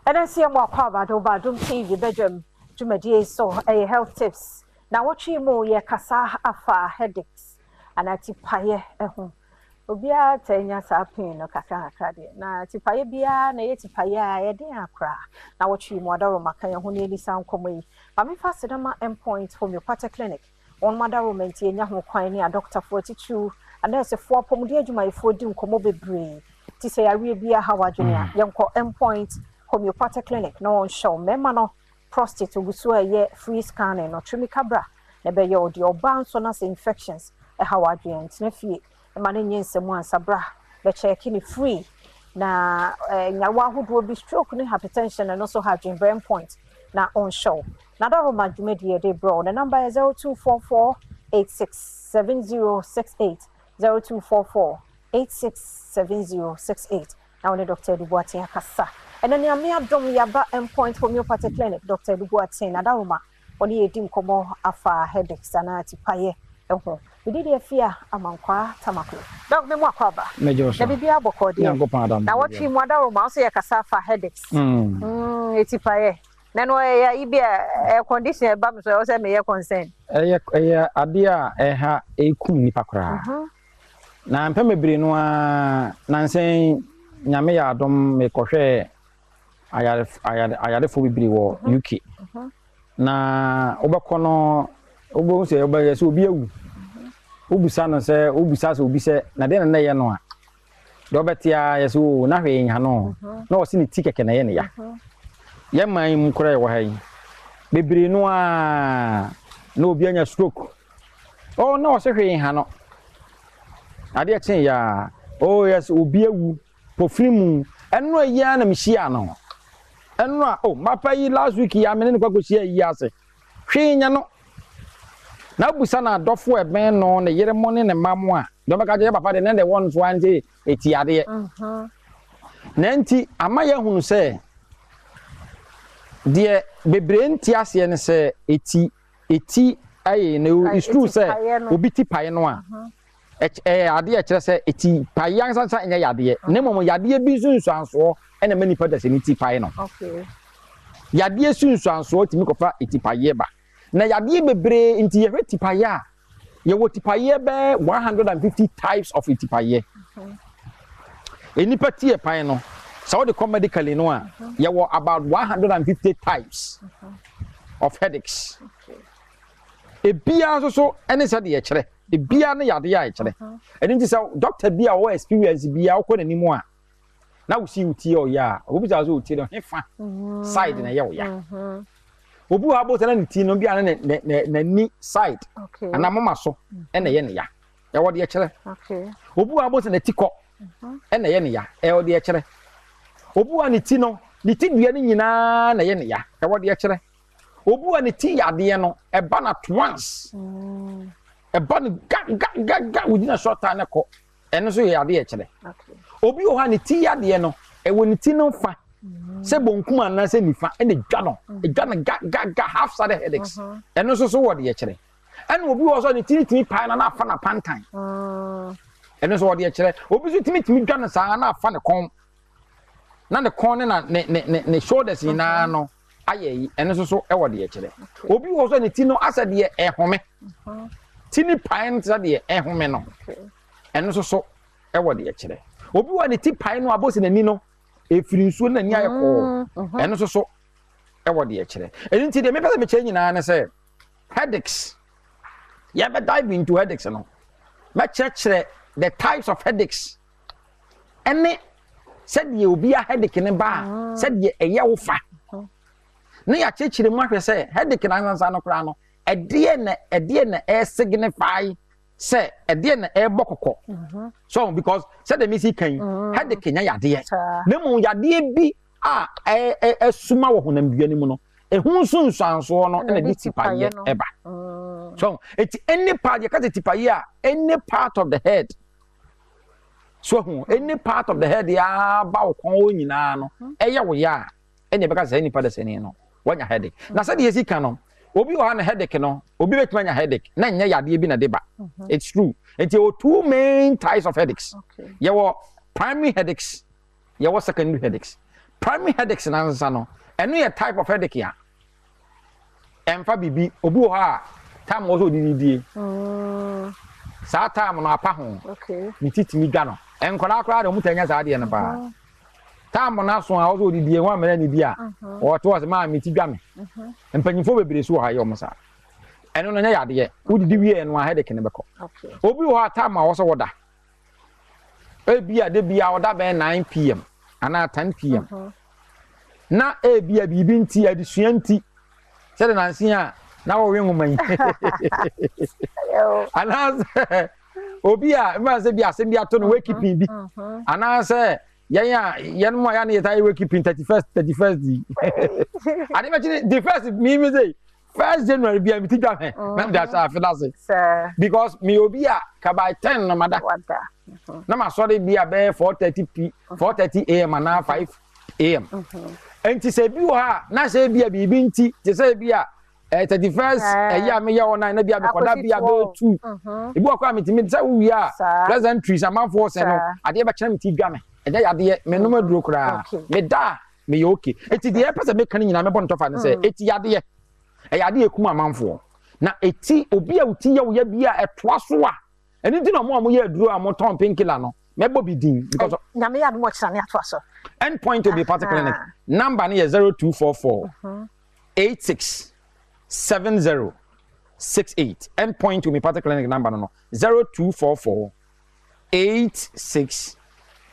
And I see more about Badwam TV Badwam Jumadi so a health tips. Now what you more ye kasa afa headaches and I tipaye home. Obia tenya sapin no kaka krade. Na tipaye bia na ye tipaye ye den akra. Na what you more da maka ye ho ne lisan komo yi. Ba me fa sedama endpoint homeopathic clinic. On mother woman tie nya ho kwan ne a doctor 42 and there's a 4 pomudi adwumayefo di nkomo bebre. Ti say awie bia ha wadwene a yenko endpoint homeopathic clinic no on show mema no prostate oguso ye free scanning no trimicabra na be ye odi oba nso na infections e ha wadwene ntena fie e ma ne nyensemu ansabra be check ni free na nyawa ahodo bi stroke ni hypertension and also have brain point na on show na da roma dwumedi de bro the number is 0244867068 0244867068 now the doctor Duboatin akasa and then me Adom yaba endpoint homeopathic clinic Dr. Duboatin na da roma oni edi nkomo afa headaches na tipaye eho we did a fear amankwa tamaklo doc me mo akwaba mejo na bibia abokode na watwi mo da roma so yakasa afa headaches etipaye na no ya ibia condition ba me so say me ye concern ade a ha ekum nipa kora na mpa mebre no a nansen nyame ya Adom me kohwe ayarefo bibiri wo UK na obekono obo se obe se obi awu obusa no se obusa se obi se na de na ye no a do betia ye se o na hwe nya no na o se ni tikeke na ye ne ya ye man mu kora ye wo ha yi bibiri no a na obi anya stroke oh na o se hwe nya no ade a chen ya oh yes obi awu pofrimu eno ya na mhia no eno oh mapa yi last week ya me ne kwakọ hia yi ase hwenya no na busa na adofo eben no ne yere mo ne mamo a do maka je papa de ne de won so ante eti ade na nti amaye hunu se de bebre nti ase ne se eti aye na is true se obi ti pae no a ade a kire se eti pae ansansa enya yade ne momo yade bi sunsu anso ena mani pada se ni ti pae no okay yade sunsu anso timi kofa eti pae ba na yade bebre nti ye ti pae a ye wo ti pae be 150 types of eti pae eni pati e pae no so the medically no a ye wo about 150 types of headaches ebia so ene se de ye kire ebia na yade ya kire eni nti se doctor bia wo experience bia wo na nimu a na wo si uti o ya obi za so uti no hefa side na ye wo ya obu ha bo tana ni ti no bia na ni side ana mama so ene ye ne ya ye wo de kire obu ha bo tana tiko ene ye ne ya e wo de kire obu ha ni ti no ni ti dua ni nyina na ye ne ya e wo de kire obu ha ni ti yade no e ba na once e ba ni ga within a short time ko eno so yade ye kire obi o ha ni ti yade no e wo ni ti no fa se bonkum ana se nifa e dwa no ga half side headaches eno so wo de ye kire eno obi o so ni ti pa na afa na pantan eno so wo de ye kire obi so timi dwa no sa na afa ne kon na ne kon ne shoulders na no aye eno so e wo de ye kire obi o so ni ti no asa de e home tini pain tsa de ehome no eno so e wo de kire obi wa ne ti pain no abosi na ni no efiri nsuo na ni ayeko eno so e wo de kire eni ti de me pese me kire nyina na se headaches ya be dive into headaches no me kire the types of headaches ene said ye obi a headache ne ba said ye eye wo fa na ya kire mu ahwe se headache na ansa no kra no edie na signify say edie na bokoko so because said the missy kan had the kenya yade na mu yade bi a suma wo honam bia ni mu no ehun sunsu anso no na di tipaye eba so it any part you can tipaye any part of the head so any part of the head ya ba wo kon nyina no eye wo ya enya beka say any part the sene no wanya headache na said yesi kan no obi o ha na headache no obi betuma headache na nya yade bi na deba it's true and there are two main types of headaches you have primary headaches you have secondary headaches primary headaches nansa no eno ye type of headache ya emfa bibi obi wo ha time wo so dididie sa time no apa ho okay mi titimi dwa no enkola akora de mutanya sa de no ba time na so a wo so dididie ho amana ni bi a wo to was ma mi ti dwa me empanyifo bebere so ha ye o sa eno no nya yade ye wo didi wie no a headache ne beko okay obi wo ha time a wo so woda ebia de bia oda be 9 pm ana 10 pm na ebia bibi nti adesua nti se de nansi a na wo we nwoma yi ana obi a ma se bia se bia to no wake keeping bi ana se yen mo ya na yetai wake keeping 31st di ani ma chini the first me say 1st January bia mi ti dwa me na da sa fi da se because me obi a ka by 10 no mada na ma sorry bia be 4:30 am na 5 am enti se bi ha na se bia bibi nti te se bia 31st eya me ya wona na bia be koda bia be 2 ebi akwa me ti me se wi a present trees amanfo se no ade be kire me ti dwa me eja yade me no maduro kura me da me ye okay eti de e pese me kan nyina me bon tofa ne se eti yade yade ekum amanfo na eti obi a uti ye wo ya bia etoa so a eni ti no mo ye aduro a mo ton painkiller no mebo bi din because na me ya no chira ne atoa so end point to be particular number ni 0244 86 7068 end point to me particular number no 0244 86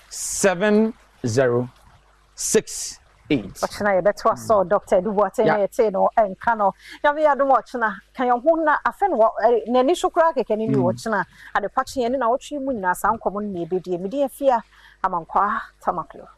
7068 Ochina ye beto so Dr. Dubote na te no enka no ya me yado ochina kan yo hu na afen wo na ni shukura keke ni ochina ade pachi ye ni na otwi mu nyina sankomo na ebedie me de afia amankwa tamaklo